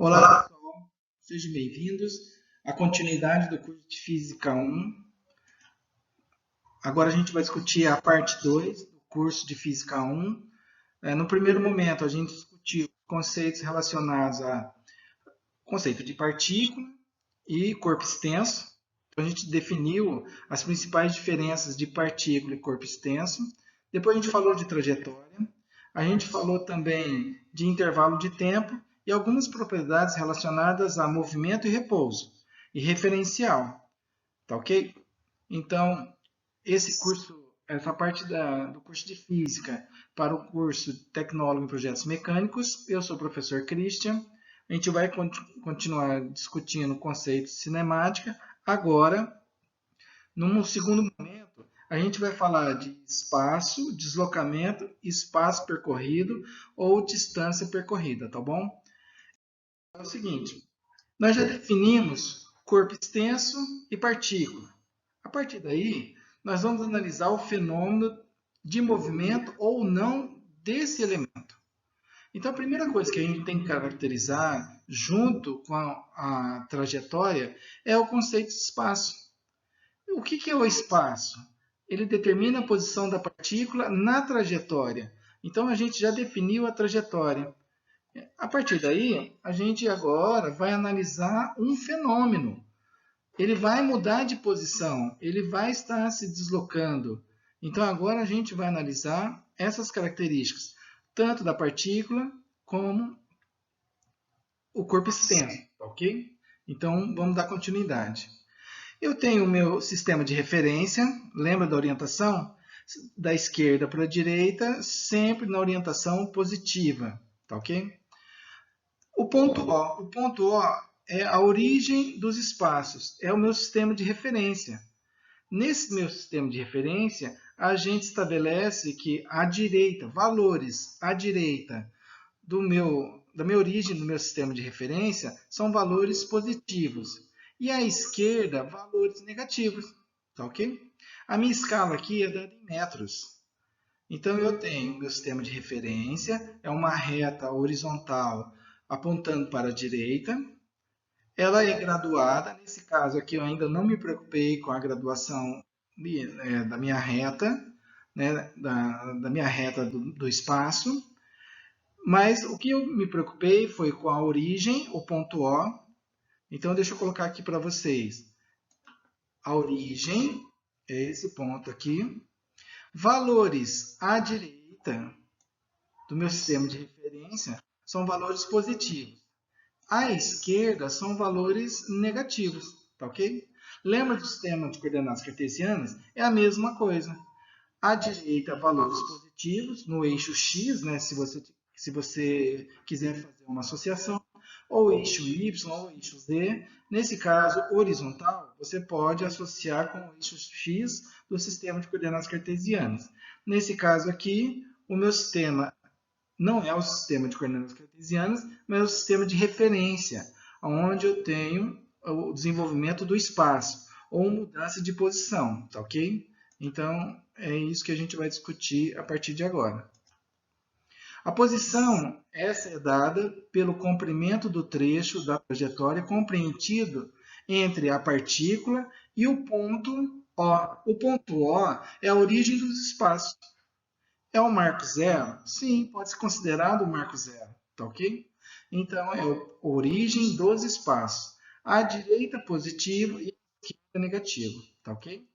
Olá, pessoal, sejam bem-vindos à continuidade do curso de Física 1. Agora a gente vai discutir a parte 2 do curso de Física 1. No primeiro momento, a gente discutiu conceitos relacionados a conceito de partícula e corpo extenso. Então, a gente definiu as principais diferenças de partícula e corpo extenso. Depois a gente falou de trajetória. A gente falou também de intervalo de tempo e algumas propriedades relacionadas a movimento e repouso e referencial, tá ok? Então, essa parte do curso de Física para o curso Tecnólogo em Projetos Mecânicos, eu sou o professor Christian. A gente vai continuar discutindo conceitos de cinemática. Agora, num segundo momento, a gente vai falar de espaço, deslocamento, espaço percorrido ou distância percorrida, tá bom? É o seguinte, nós já definimos corpo extenso e partícula. A partir daí, nós vamos analisar o fenômeno de movimento ou não desse elemento. Então, a primeira coisa que a gente tem que caracterizar junto com a trajetória é o conceito de espaço. O que é o espaço? Ele determina a posição da partícula na trajetória. Então, a gente já definiu a trajetória. A partir daí, a gente agora vai analisar um fenômeno. Ele vai mudar de posição, ele vai estar se deslocando. Então, agora a gente vai analisar essas características, tanto da partícula como o corpo extenso, ok? Então, vamos dar continuidade. Eu tenho o meu sistema de referência, lembra da orientação? Da esquerda para a direita, sempre na orientação positiva, tá ok? O ponto O é a origem dos espaços, é o meu sistema de referência. Nesse meu sistema de referência, a gente estabelece que à direita, valores à direita da minha origem do meu sistema de referência são valores positivos. E à esquerda, valores negativos. Tá ok? A minha escala aqui é dada em metros. Então, eu tenho meu sistema de referência, é uma reta horizontal apontando para a direita. Ela é graduada, nesse caso aqui eu ainda não me preocupei com a graduação da minha reta, né, da minha reta do espaço, mas o que eu me preocupei foi com a origem, o ponto O. Então, deixa eu colocar aqui para vocês. A origem é esse ponto aqui. Valores à direita do meu sistema de referência são valores positivos. À esquerda são valores negativos, tá ok? Lembra do sistema de coordenadas cartesianas? É a mesma coisa. À direita, valores positivos no eixo X, né, se você quiser fazer uma associação, ou eixo Y, ou eixo Z. Nesse caso, horizontal, você pode associar com o eixo X do sistema de coordenadas cartesianas. Nesse caso aqui, o meu sistema não é o sistema de coordenadas cartesianas, mas é o sistema de referência, onde eu tenho o desenvolvimento do espaço, ou mudança de posição, tá ok? Então, é isso que a gente vai discutir a partir de agora. A posição, essa é dada pelo comprimento do trecho da trajetória compreendido entre a partícula e o ponto O. O ponto O é a origem dos espaços. É o marco zero? Sim, pode ser considerado o marco zero, tá ok? Então, é a origem dos espaços. À direita, positivo e à esquerda, negativo, tá ok?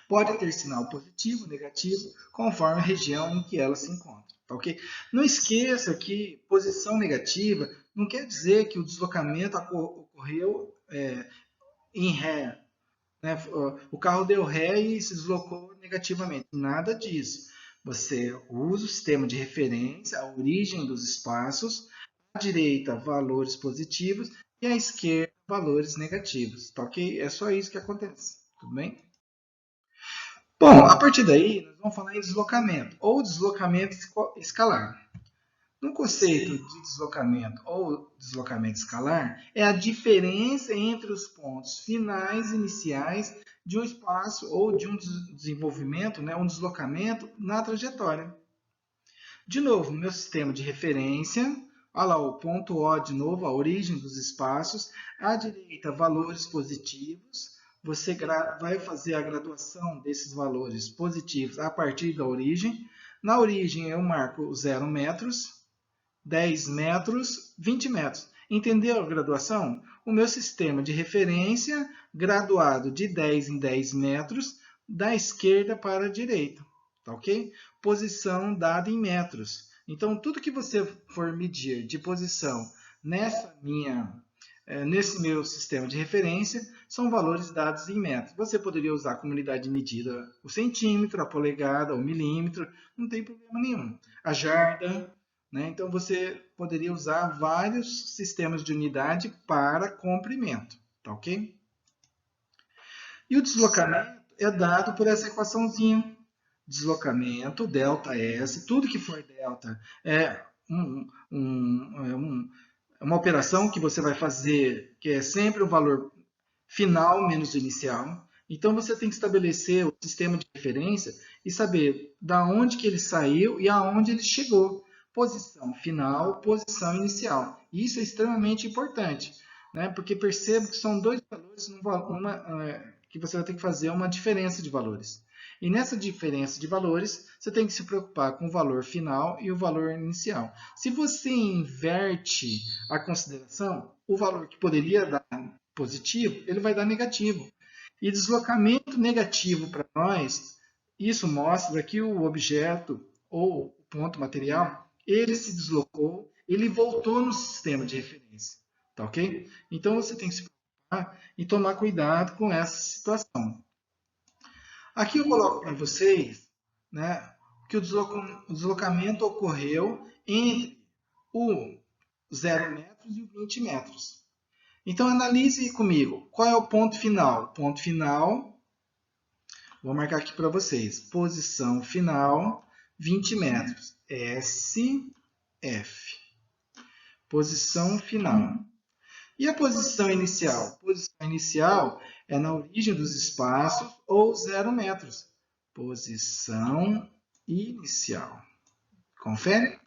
Pode ter sinal positivo ou negativo, conforme a região em que ela se encontra. Tá ok? Não esqueça que posição negativa não quer dizer que o deslocamento ocorreu em ré. Né? O carro deu ré e se deslocou negativamente. Nada disso. Você usa o sistema de referência, a origem dos espaços, à direita, valores positivos, e à esquerda, valores negativos. Tá ok? É só isso que acontece. Tudo bem? Bom, a partir daí, nós vamos falar em deslocamento, ou deslocamento escalar. No conceito de deslocamento ou deslocamento escalar, é a diferença entre os pontos finais iniciais de um espaço ou de um desenvolvimento, né, um deslocamento na trajetória. De novo, no meu sistema de referência, Olha lá, o ponto O de novo, a origem dos espaços. À direita, valores positivos. Você vai fazer a graduação desses valores positivos a partir da origem. Na origem, eu marco 0 metros, 10 metros, 20 metros. Entendeu a graduação? O meu sistema de referência graduado de 10 em 10 metros, da esquerda para a direita. Tá ok? Posição dada em metros. Então, tudo que você for medir de posição nesse meu sistema de referência são valores dados em metros. Você poderia usar como unidade de medida o centímetro, a polegada, o milímetro, não tem problema nenhum. A jarda, né? Então, você poderia usar vários sistemas de unidade para comprimento, tá ok? E o deslocamento é dado por essa equaçãozinha. Deslocamento, ΔS, tudo que for delta é uma operação que você vai fazer, que é sempre o valor final menos o inicial. Então, você tem que estabelecer o sistema de referência e saber da onde que ele saiu e aonde ele chegou. Posição final, posição inicial. Isso é extremamente importante, né? Porque perceba que são dois valores que você vai ter que fazer uma diferença de valores. E nessa diferença de valores, você tem que se preocupar com o valor final e o valor inicial. Se você inverte a consideração, o valor que poderia dar positivo, ele vai dar negativo. E deslocamento negativo para nós, isso mostra que o objeto ou o ponto material, ele se deslocou, ele voltou no sistema de referência. Tá ok? Então você tem que se preocupar e tomar cuidado com essa situação. Aqui eu coloco para vocês, né, que o deslocamento ocorreu entre o 0 metros e o 20 metros. Então, analise comigo. Qual é o ponto final? O ponto final, vou marcar aqui para vocês. Posição final, 20 metros. SF. Posição final. E a posição inicial? A posição inicial é na origem dos espaços ou 0 metros. Posição inicial. Confere?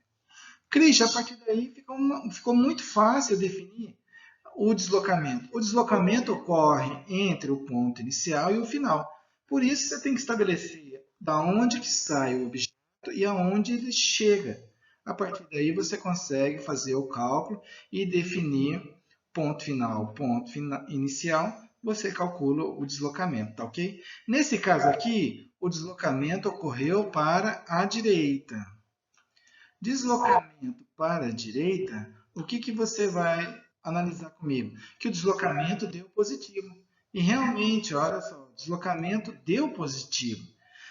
Cris, a partir daí ficou muito fácil definir o deslocamento. O deslocamento ocorre entre o ponto inicial e o final. Por isso, você tem que estabelecer da onde que sai o objeto e aonde ele chega. A partir daí, você consegue fazer o cálculo e definir ponto final, inicial, você calcula o deslocamento, tá ok? Nesse caso aqui, o deslocamento ocorreu para a direita. Deslocamento para a direita, o que você vai analisar comigo? Que o deslocamento deu positivo. E realmente, olha só, o deslocamento deu positivo.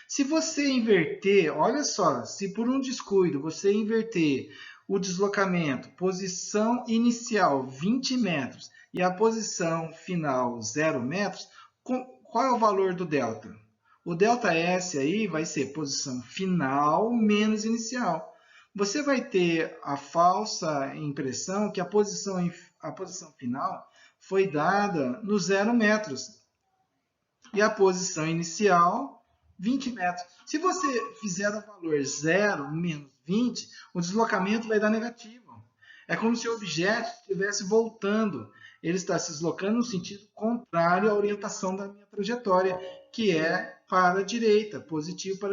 Se você inverter, olha só, se por um descuido você inverter o deslocamento, posição inicial 20 metros e a posição final 0 metros, qual é o valor do delta? O ΔS aí vai ser posição final menos inicial. Você vai ter a falsa impressão que a posição final foi dada no 0 metros e a posição inicial 20 metros. Se você fizer o valor 0 menos 20, o deslocamento vai dar negativo. É como se o objeto estivesse voltando. Ele está se deslocando no sentido contrário à orientação da minha trajetória, que é para a direita, positivo para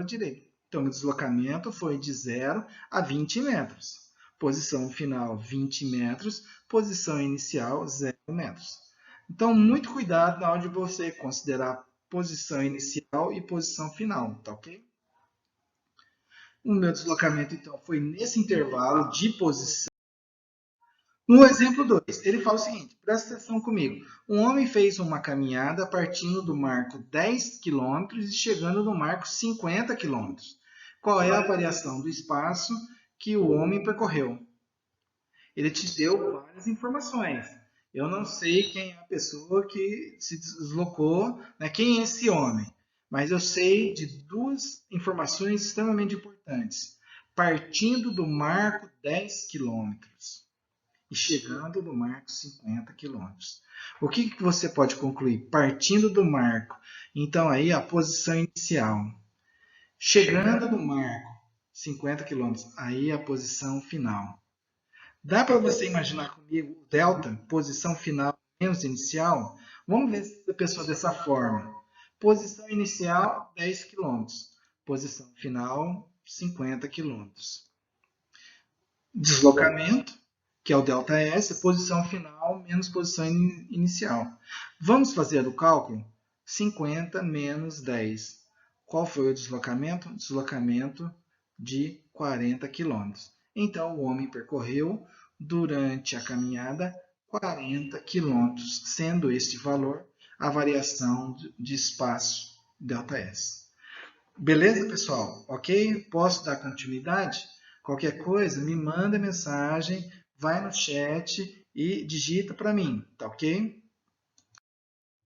a direita. Então, o deslocamento foi de 0 a 20 metros. Posição final, 20 metros. Posição inicial, 0 metros. Então, muito cuidado na hora de você considerar posição inicial e posição final, tá ok? O meu deslocamento, então, foi nesse intervalo de posição. No exemplo 2, ele fala o seguinte, presta atenção comigo. Um homem fez uma caminhada partindo do marco 10 km e chegando no marco 50 km. Qual é a variação do espaço que o homem percorreu? Ele te deu várias informações. Eu não sei quem é a pessoa que se deslocou, né? Quem é esse homem, mas eu sei de duas informações extremamente importantes. Partindo do marco 10 km e chegando no marco 50 km. O que você pode concluir? Partindo do marco, então aí a posição inicial. Chegando no marco 50 km, aí a posição final. Dá para você imaginar comigo o delta, posição final menos inicial? Vamos ver a pessoa dessa forma. Posição inicial, 10 km. Posição final, 50 km. Deslocamento, que é o ΔS, posição final menos posição inicial. Vamos fazer o cálculo? 50 menos 10. Qual foi o deslocamento? Deslocamento de 40 km. Então, o homem percorreu durante a caminhada 40 km, sendo este valor a variação de espaço ΔS. Beleza, pessoal? Ok? Posso dar continuidade? Qualquer coisa, me manda mensagem, vai no chat e digita para mim, tá ok?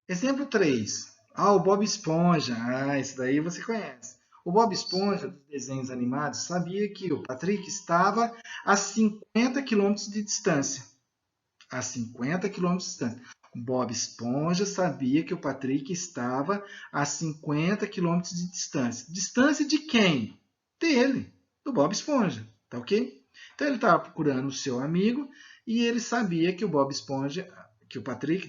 Exemplo 3. O Bob Esponja. Esse daí você conhece. O Bob Esponja, dos desenhos animados, sabia que o Patrick estava a 50 km de distância. A 50 km de distância. O Bob Esponja sabia que o Patrick estava a 50 km de distância. Distância de quem? Dele, do Bob Esponja, tá ok? Então ele estava procurando o seu amigo e ele sabia que o Bob Esponja, que o Patrick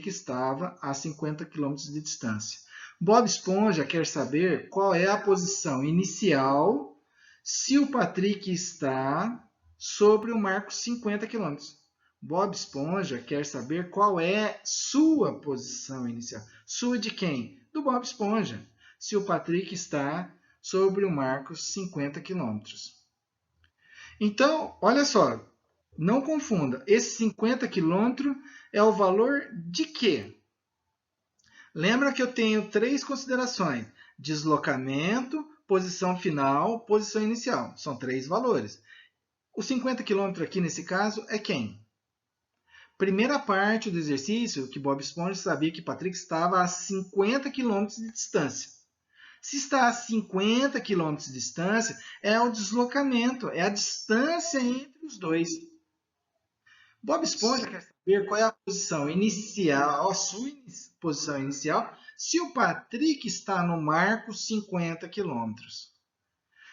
estava a 50 km de distância. Bob Esponja quer saber qual é a posição inicial se o Patrick está sobre o marco 50 km. Bob Esponja quer saber qual é sua posição inicial. Sua de quem? Do Bob Esponja. Se o Patrick está sobre o marco 50 km. Então, olha só, não confunda. Esse 50 km é o valor de quê? Lembra que eu tenho 3 considerações: deslocamento, posição final, posição inicial. São 3 valores. O 50 km aqui nesse caso é quem? Primeira parte do exercício, que Bob Esponja sabia que Patrick estava a 50 km de distância. Se está a 50 km de distância, é o deslocamento, é a distância entre os dois. Bob Esponja quer saber qual é a posição inicial, a sua posição inicial, se o Patrick está no marco 50 km.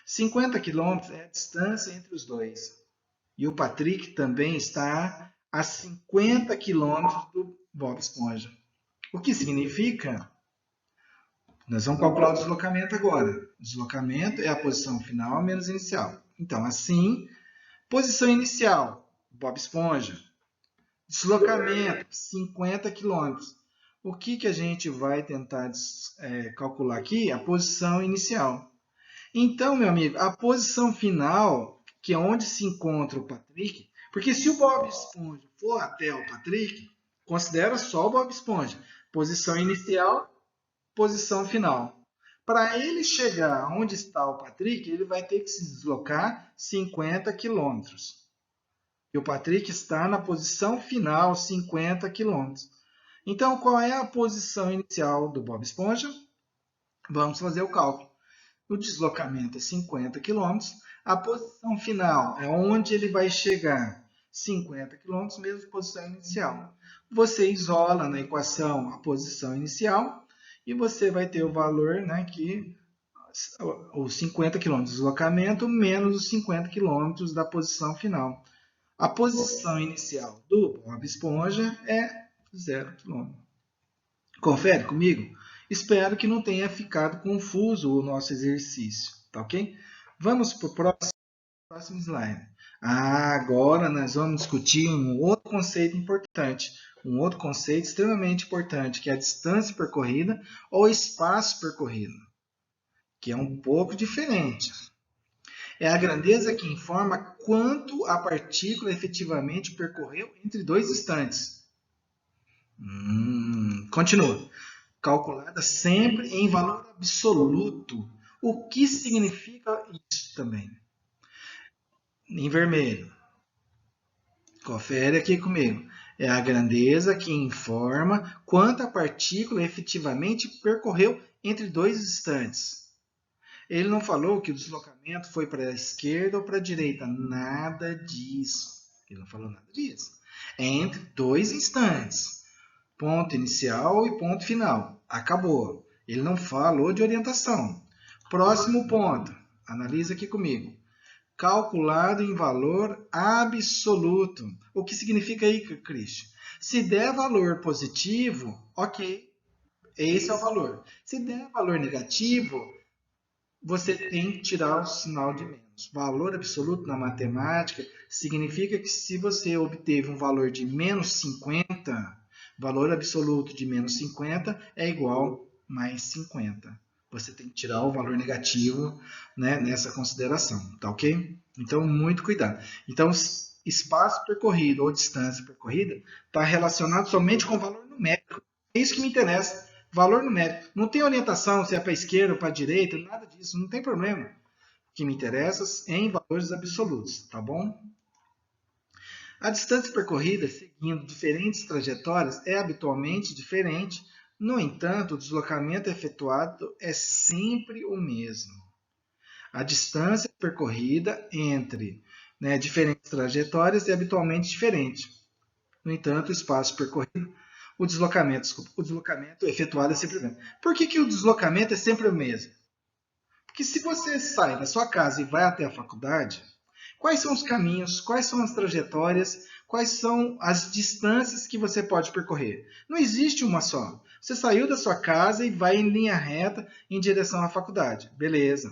50 km é a distância entre os dois. E o Patrick também está a 50 km do Bob Esponja. O que significa? Nós vamos calcular o deslocamento agora. O deslocamento é a posição final menos inicial. Então, assim, posição inicial, Bob Esponja. Deslocamento, 50 km. O que a gente vai tentar calcular aqui? A posição inicial. Então, meu amigo, a posição final, que é onde se encontra o Patrick, porque se o Bob Esponja for até o Patrick, considera só o Bob Esponja. Posição inicial, posição final. Para ele chegar onde está o Patrick, ele vai ter que se deslocar 50 km. E o Patrick está na posição final, 50 km. Então, qual é a posição inicial do Bob Esponja? Vamos fazer o cálculo. O deslocamento é 50 km. A posição final é onde ele vai chegar, 50 km, mesmo posição inicial. Você isola na equação a posição inicial e você vai ter o valor, né, que os 50 km de deslocamento menos os 50 km da posição final. A posição inicial do Bob Esponja é 0 km. Confere comigo? Espero que não tenha ficado confuso o nosso exercício, tá ok? Vamos para o próximo slide. Agora nós vamos discutir um outro conceito importante, um outro conceito extremamente importante, que é a distância percorrida ou espaço percorrido, que é um pouco diferente. É a grandeza que informa quanto a partícula efetivamente percorreu entre dois instantes. Continua. Calculada sempre em valor absoluto. O que significa isso também? Em vermelho. Confere aqui comigo. É a grandeza que informa quanto a partícula efetivamente percorreu entre dois instantes. Ele não falou que o deslocamento foi para a esquerda ou para a direita. Nada disso. Ele não falou nada disso. É entre dois instantes. Ponto inicial e ponto final. Acabou. Ele não falou de orientação. Próximo ponto. Analisa aqui comigo. calculado em valor absoluto. O que significa aí, Cristian? Se der valor positivo, ok, esse é o valor. Se der valor negativo, você tem que tirar o sinal de menos. Valor absoluto na matemática significa que se você obteve um valor de menos 50, valor absoluto de menos 50 é igual a mais 50. Você tem que tirar o valor negativo, né, nessa consideração, tá ok? Então, muito cuidado. Então, espaço percorrido ou distância percorrida está relacionado somente com o valor numérico. É isso que me interessa. Valor numérico. Não tem orientação se é para a esquerda ou para a direita, nada disso, não tem problema. O que me interessa é em valores absolutos, tá bom? A distância percorrida seguindo diferentes trajetórias é habitualmente diferente, no entanto, o deslocamento efetuado é sempre o mesmo. A distância percorrida entre, né, diferentes trajetórias é habitualmente diferente. No entanto, o espaço percorrido, o deslocamento efetuado é sempre o mesmo. Por que o deslocamento é sempre o mesmo? Porque se você sai da sua casa e vai até a faculdade, quais são os caminhos, quais são as trajetórias, quais são as distâncias que você pode percorrer? Não existe uma só. Você saiu da sua casa e vai em linha reta em direção à faculdade. Beleza.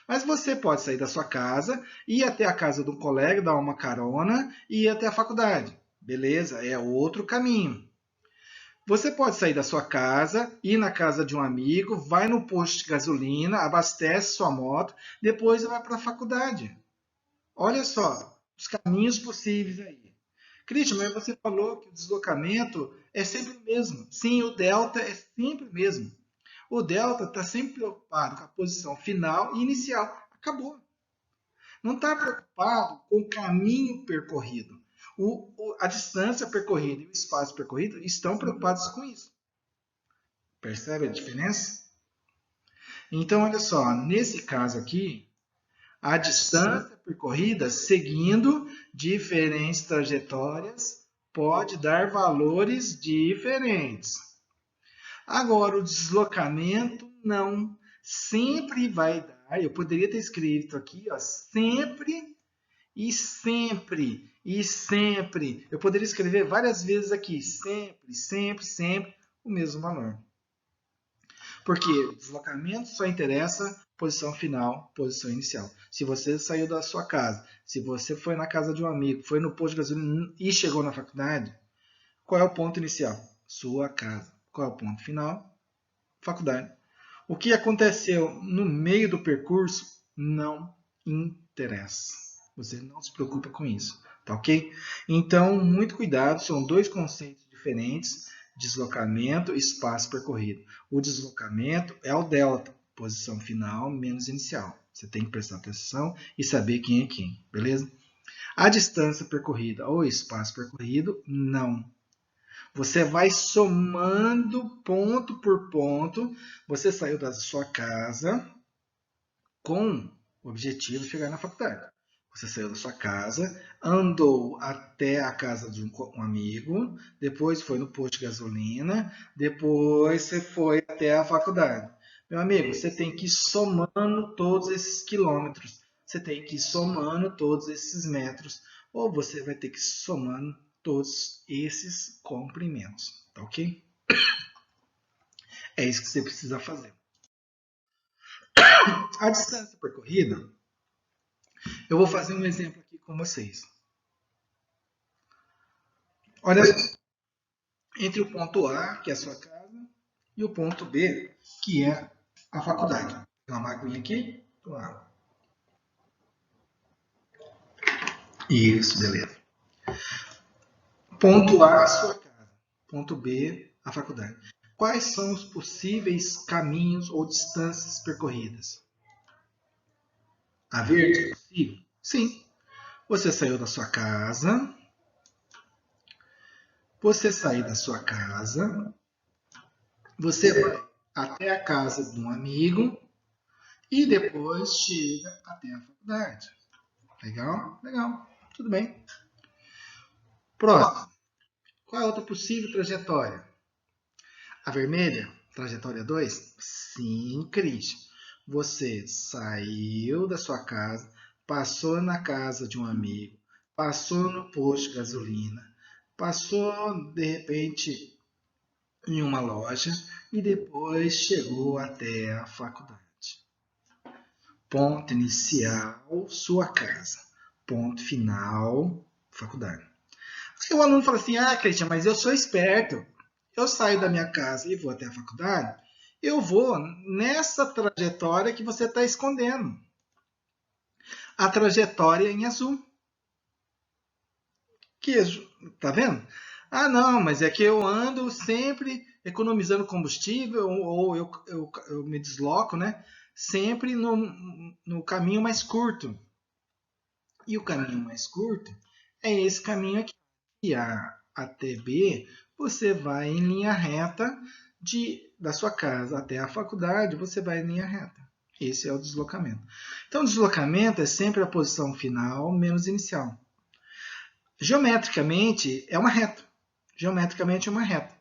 Mas você pode sair da sua casa, ir até a casa do colega, dar uma carona e ir até a faculdade. Beleza, é outro caminho. Você pode sair da sua casa, ir na casa de um amigo, vai no posto de gasolina, abastece sua moto, depois vai para a faculdade. Olha só, os caminhos possíveis aí. Christian, mas você falou que o deslocamento é sempre o mesmo. Sim, o delta é sempre o mesmo. O delta está sempre preocupado com a posição final e inicial. Acabou. Não está preocupado com o caminho percorrido. A distância percorrida e o espaço percorrido estão preocupados com isso. Percebe a diferença? Então, olha só, nesse caso aqui, a distância percorrida seguindo diferentes trajetórias pode dar valores diferentes. Agora, o deslocamento não. Sempre vai dar, eu poderia ter escrito aqui, ó, sempre e sempre e sempre. Eu poderia escrever várias vezes aqui, sempre, sempre, sempre, o mesmo valor. Porque o deslocamento só interessa posição final, posição inicial. Se você saiu da sua casa, se você foi na casa de um amigo, foi no posto de gasolina e chegou na faculdade, qual é o ponto inicial? Sua casa. Qual é o ponto final? Faculdade. O que aconteceu no meio do percurso não interessa. Você não se preocupa com isso, tá ok? Então, muito cuidado, são dois conceitos diferentes, deslocamento e espaço percorrido. O deslocamento é o delta, posição final menos inicial. Você tem que prestar atenção e saber quem é quem, beleza? A distância percorrida ou espaço percorrido, não. Você vai somando ponto por ponto. Você saiu da sua casa com o objetivo de chegar na faculdade. Você saiu da sua casa, andou até a casa de um amigo, depois foi no posto de gasolina, depois você foi até a faculdade. Meu amigo, você tem que ir somando todos esses quilômetros, você tem que ir somando todos esses metros, ou você vai ter que ir somando todos esses comprimentos, tá ok? É isso que você precisa fazer. A distância percorrida, eu vou fazer um exemplo aqui com vocês. Olha, entre o ponto A, que é a sua casa, e o ponto B, que é a faculdade. Tem uma maquininha aqui. Isso, beleza. Ponto A, a sua casa. Ponto B, a faculdade. Quais são os possíveis caminhos ou distâncias percorridas? A verde é possível? Sim. Você saiu da sua casa. Você sai da sua casa. Você vai até a casa de um amigo. E depois chega até a faculdade. Legal? Legal. Tudo bem. Próximo. Qual é a outra possível trajetória? A vermelha? Trajetória 2? Sim, Cris. Você saiu da sua casa, passou na casa de um amigo, passou no posto de gasolina, passou, de repente, em uma loja e depois chegou até a faculdade. Ponto inicial, sua casa. Ponto final, faculdade. Aí o aluno fala assim, Cristian, mas eu sou esperto. Eu saio da minha casa e vou até a faculdade, eu vou nessa trajetória que você está escondendo. A trajetória em azul. Tá vendo? Não, mas é que eu ando sempre economizando combustível ou eu me desloco, né? Sempre no caminho mais curto. E o caminho mais curto é esse caminho aqui. De A até B, você vai em linha reta da sua casa até a faculdade, você vai em linha reta. Esse é o deslocamento. Então, o deslocamento é sempre a posição final menos inicial. Geometricamente, é uma reta. Geometricamente, é uma reta.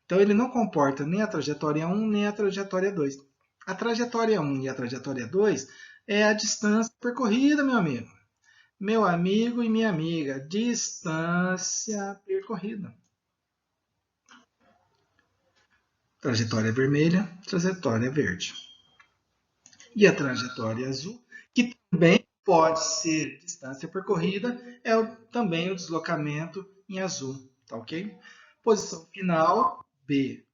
Então, ele não comporta nem a trajetória 1, nem a trajetória 2. A trajetória 1 e a trajetória 2 é a distância percorrida, meu amigo. Meu amigo e minha amiga, distância percorrida. Trajetória vermelha, trajetória verde. E a trajetória azul, que também pode ser distância percorrida, é também o deslocamento em azul, tá ok? Posição final, B.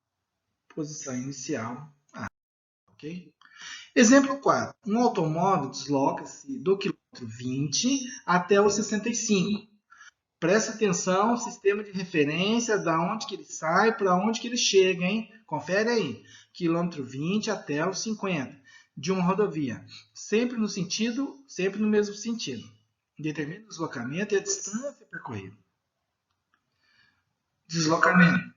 Posição inicial, A, ok? Exemplo 4. Um automóvel desloca-se do quilômetro 20 até o 65. Presta atenção, sistema de referência, da onde que ele sai, para onde que ele chega, hein? Confere aí. Quilômetro 20 até o 50 de uma rodovia. Sempre no mesmo sentido. Determina o deslocamento e a distância percorrida. Deslocamento.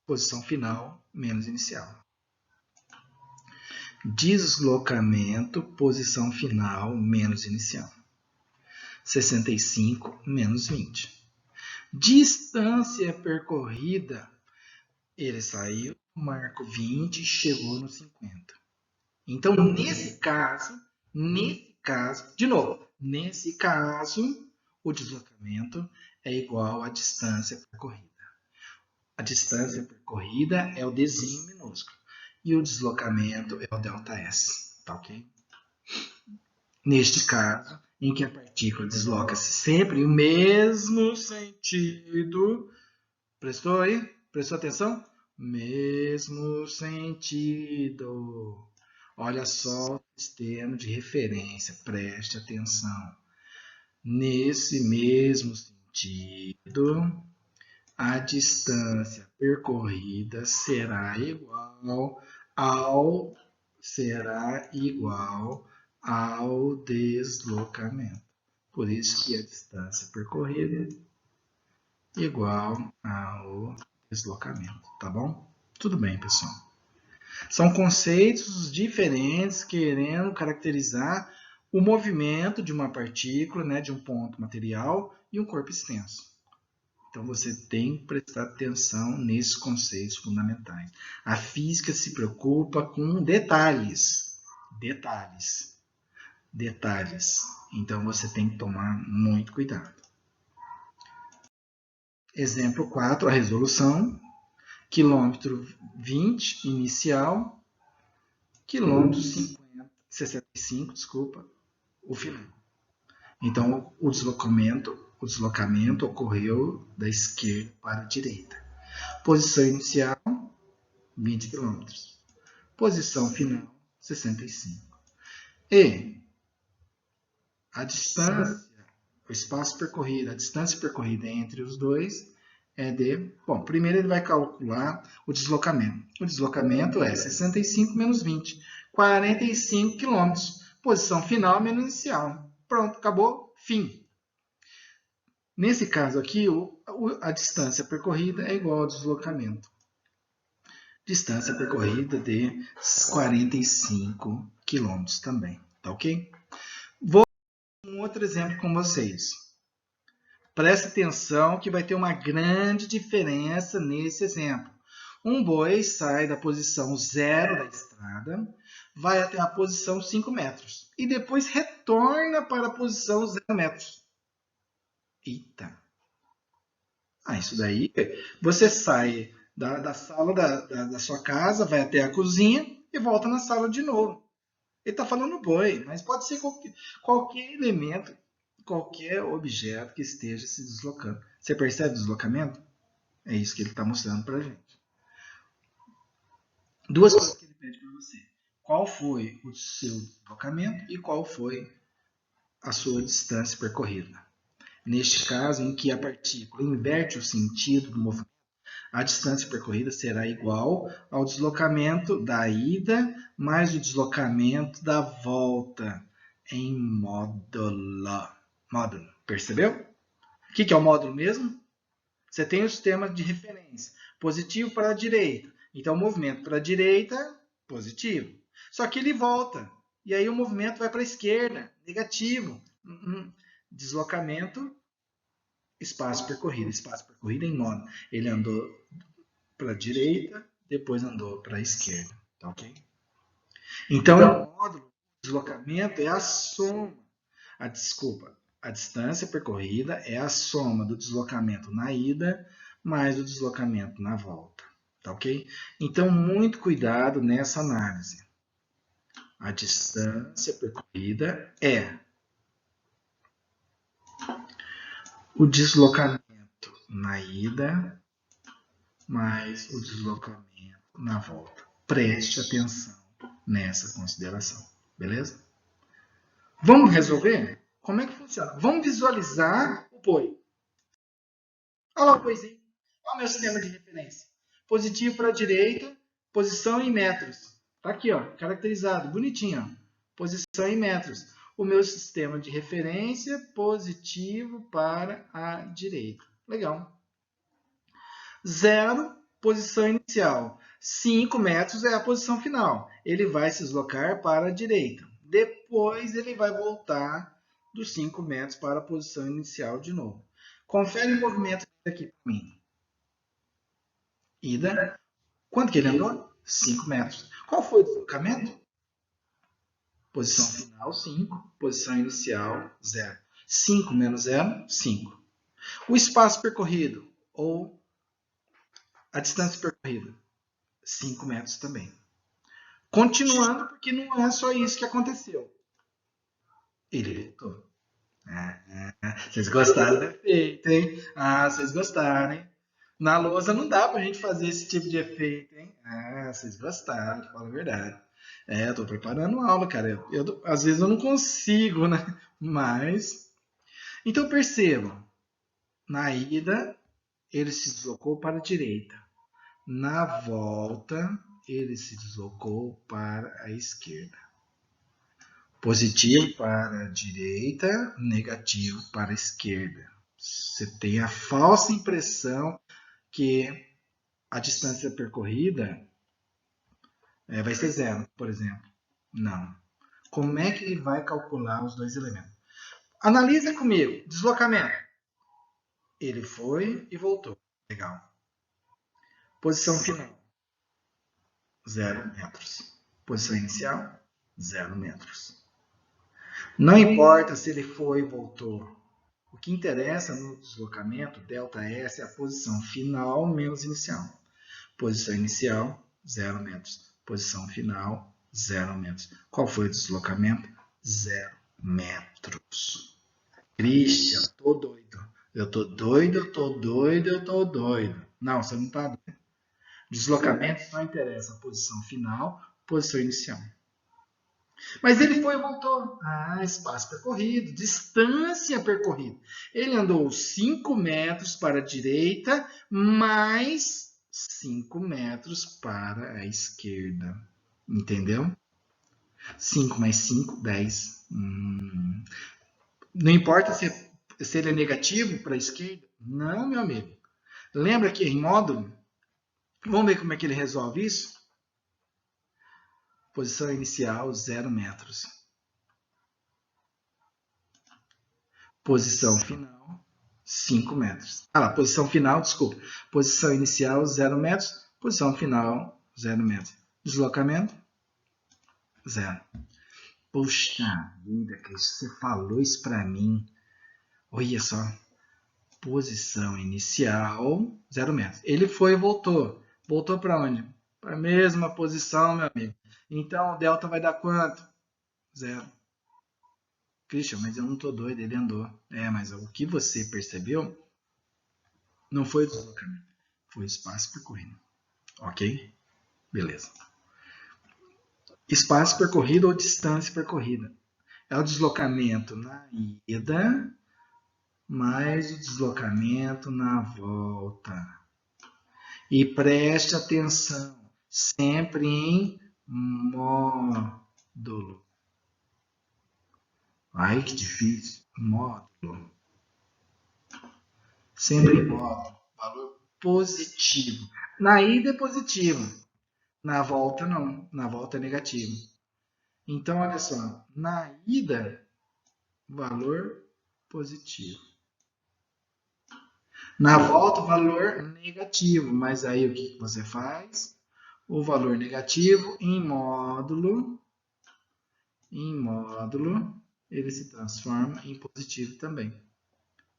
Posição final menos inicial. Deslocamento, posição final menos inicial. 65 menos 20. Distância percorrida, ele saiu, marco 20 e chegou no 50. Então, nesse caso, de novo, nesse caso, o deslocamento é igual à distância percorrida. A distância percorrida é o Dzinho minúsculo e o deslocamento é o ΔS, tá ok? Neste caso, em que a partícula desloca-se sempre no mesmo sentido. Prestou aí? Prestou atenção? Mesmo sentido. Olha só o sistema de referência, preste atenção. Nesse mesmo sentido, a distância percorrida será igual ao deslocamento. Por isso que a distância percorrida é igual ao deslocamento, tá bom? Tudo bem, pessoal. São conceitos diferentes querendo caracterizar o movimento de uma partícula, né, de um ponto material e um corpo extenso. Então, você tem que prestar atenção nesses conceitos fundamentais. A física se preocupa com detalhes. Então, você tem que tomar muito cuidado. Exemplo 4, a resolução. Quilômetro 20, inicial. Quilômetro 65, o final. Então, o deslocamento ocorreu da esquerda para a direita. Posição inicial, 20 km. Posição final, 65. E a distância, o espaço percorrido, a distância percorrida entre os dois é de... Bom, primeiro ele vai calcular o deslocamento. O deslocamento é 65 menos 20, 45 km. Posição final menos inicial. Pronto, acabou, fim. Nesse caso aqui, a distância percorrida é igual ao deslocamento. Distância percorrida de 45 km também, tá ok? Vou dar um outro exemplo com vocês. Presta atenção que vai ter uma grande diferença nesse exemplo. Um boi sai da posição 0 da estrada, vai até a posição 5 metros. E depois retorna para a posição 0 metros. Eita! Isso daí, você sai da sala da sua casa, vai até a cozinha e volta na sala de novo. Ele está falando boi, mas pode ser qualquer elemento, qualquer objeto que esteja se deslocando. Você percebe o deslocamento? É isso que ele está mostrando para a gente. Duas coisas que ele pede para você. Qual foi o seu deslocamento e qual foi a sua distância percorrida. Neste caso, em que a partícula inverte o sentido do movimento, a distância percorrida será igual ao deslocamento da ida mais o deslocamento da volta em módulo. Percebeu? O que é o módulo mesmo? Você tem o sistema de referência. Positivo para a direita. Então, o movimento para a direita, positivo. Só que ele volta. E aí o movimento vai para a esquerda, negativo. Deslocamento, espaço percorrido. Espaço percorrido em módulo. Ele andou para a direita, depois andou para a esquerda. Tá ok? Então, o módulo, deslocamento é a soma. A distância percorrida é a soma do deslocamento na ida mais o deslocamento na volta. Tá ok? Então, muito cuidado nessa análise. A distância percorrida é o deslocamento na ida mais o deslocamento na volta. Preste atenção nessa consideração. Beleza? Vamos resolver? Como é que funciona? Vamos visualizar o boi. Olha lá o boizinho. Olha o meu sistema de referência. Positivo para a direita, posição em metros. Está aqui, ó, caracterizado, bonitinho. Ó. Posição em metros. O meu sistema de referência, positivo para a direita. Legal. 0, posição inicial. 5 metros é a posição final. Ele vai se deslocar para a direita. Depois ele vai voltar dos 5 metros para a posição inicial de novo. Confere o movimento aqui para mim. Ida. Quanto que ele andou? 5 metros. Qual foi o deslocamento? Posição final, 5. Posição inicial, 0. 5 menos 0, 5. O espaço percorrido, ou a distância percorrida, 5 metros também. Continuando, porque não é só isso que aconteceu. Ele voltou. Vocês gostaram do efeito, hein? Vocês gostaram, hein? Na lousa não dá pra gente fazer esse tipo de efeito, hein? Vocês gostaram, fala a verdade. Eu tô preparando aula, cara. Às vezes eu não consigo, né? Mas... Então percebam. Na ida, ele se deslocou para a direita. Na volta, ele se deslocou para a esquerda. Positivo para a direita, negativo para a esquerda. Você tem a falsa impressão que a distância percorrida vai ser 0, por exemplo. Não. Como é que ele vai calcular os dois elementos? Analisa comigo. Deslocamento. Ele foi e voltou. Legal. Posição final. 0 metros. Posição inicial. 0 metros. Não importa se ele foi e voltou. O que interessa no deslocamento, ΔS, é a posição final menos inicial. Posição inicial, 0 metros. Posição final, 0 metros. Qual foi o deslocamento? 0 metros. Christian, tô doido. Eu tô doido, eu tô doido, eu tô doido. Não, você não tá doido. Deslocamento só interessa a posição final, posição inicial. Mas ele foi e voltou. Espaço percorrido, distância percorrida. Ele andou 5 metros para a direita, mais 5 metros para a esquerda. Entendeu? 5 mais 5, 10. Não importa se ele é negativo para a esquerda. Não, meu amigo. Lembra que em módulo? Vamos ver como é que ele resolve isso? Posição inicial, 0 metros. Posição final, 5 metros. Posição final, desculpa. Posição inicial, 0 metros. Posição final, 0 metros. Deslocamento, 0. Puxa vida, que você falou isso para mim. Olha só. Posição inicial, 0 metros. Ele foi e voltou. Voltou para onde? Para a mesma posição, meu amigo. Então, o delta vai dar quanto? 0. Christian, mas eu não estou doido, ele andou. Mas o que você percebeu não foi o deslocamento, foi o espaço percorrido. Ok? Beleza. Espaço percorrido ou distância percorrida. É o deslocamento na ida mais o deslocamento na volta. E preste atenção, sempre em módulo. Ai, que difícil. Módulo. Sempre em módulo. Valor positivo. Na ida é positivo. Na volta não. Na volta é negativo. Então, olha só. Na ida, valor positivo. Na volta, valor negativo. Mas aí o que você faz? O valor negativo em módulo, ele se transforma em positivo também.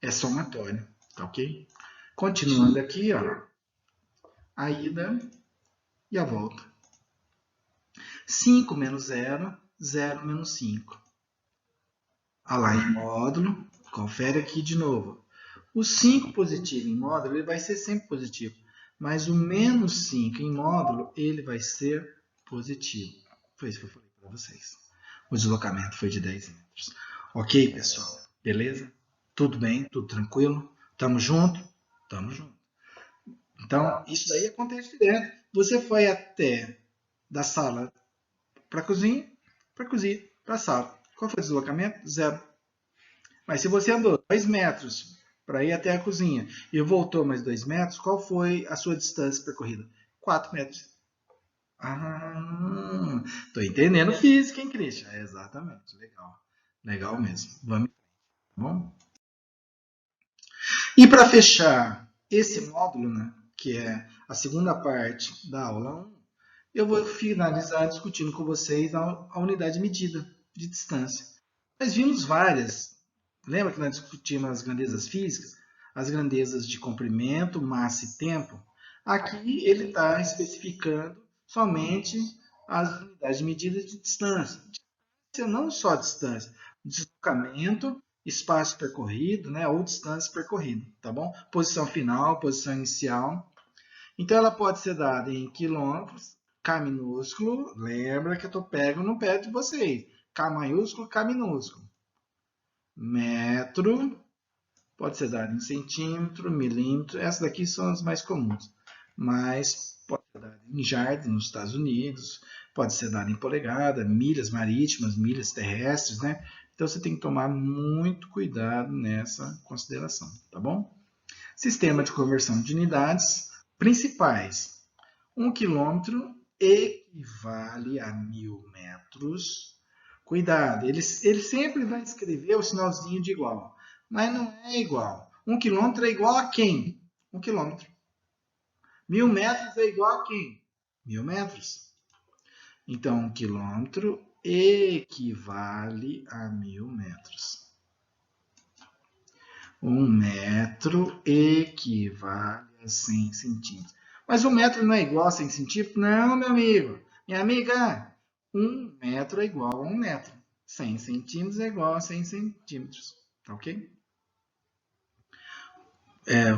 É somatório, tá ok? Continuando aqui, ó, a ida e a volta. 5 menos 0, 0 menos 5. Olha lá, em módulo, confere aqui de novo. O 5 positivo em módulo, ele vai ser sempre positivo. Mas o menos 5 em módulo, ele vai ser positivo. Foi isso que eu falei para vocês. O deslocamento foi de 10 metros. Ok, pessoal? Beleza? Tudo bem? Tudo tranquilo? Tamo junto? Tamo junto. Então, isso daí acontece direto. Você foi até da sala para a cozinha, para a sala. Qual foi o deslocamento? 0. Mas se você andou 2 metros para ir até a cozinha e voltou mais 2 metros, qual foi a sua distância percorrida? 4 metros. Ah, tô entendendo física, hein, Christian? Exatamente, legal. Legal mesmo. Vamos, tá bom? E para fechar esse módulo, né, que é a segunda parte da aula 1, eu vou finalizar discutindo com vocês a unidade de medida de distância. Nós vimos várias. Lembra que nós discutimos as grandezas físicas? As grandezas de comprimento, massa e tempo. Aqui ele está especificando somente as unidades de medida de distância. Distância não só distância, deslocamento, espaço percorrido, né, ou distância percorrida, tá bom? Posição final, posição inicial. Então ela pode ser dada em quilômetros, K minúsculo, lembra que eu estou pegando no pé de vocês. K maiúsculo, K minúsculo. Metro, pode ser dado em centímetro, milímetro, essas daqui são as mais comuns. Mas pode ser dado em jardas nos Estados Unidos, pode ser dado em polegada, milhas marítimas, milhas terrestres, né? Então você tem que tomar muito cuidado nessa consideração, tá bom? Sistema de conversão de unidades principais. 1 quilômetro equivale a 1000 metros. Cuidado, ele sempre vai escrever o sinalzinho de igual, mas não é igual. 1 quilômetro é igual a quem? 1 quilômetro. 1000 metros é igual a quem? 1000 metros. Então, 1 quilômetro equivale a 1000 metros. 1 metro equivale a 100 centímetros. Mas 1 metro não é igual a 100 centímetros? Não, meu amigo. Minha amiga, 1 metro é igual a 1 metro. 100 centímetros é igual a 100 centímetros. Tá ok?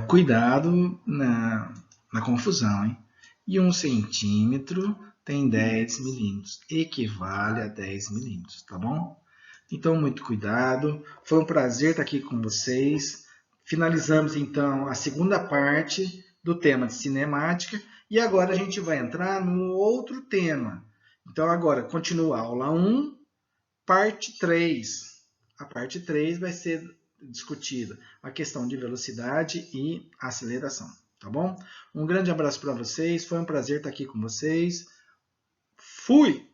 Cuidado na confusão, hein? E 1 centímetro tem 10 milímetros. Equivale a 10 milímetros, tá bom? Então, muito cuidado. Foi um prazer estar aqui com vocês. Finalizamos, então, a segunda parte do tema de cinemática. E agora a gente vai entrar no outro tema. Então, agora, continua a aula 1, parte 3. A parte 3 vai ser discutida a questão de velocidade e aceleração. Tá bom? Um grande abraço para vocês. Foi um prazer estar aqui com vocês. Fui!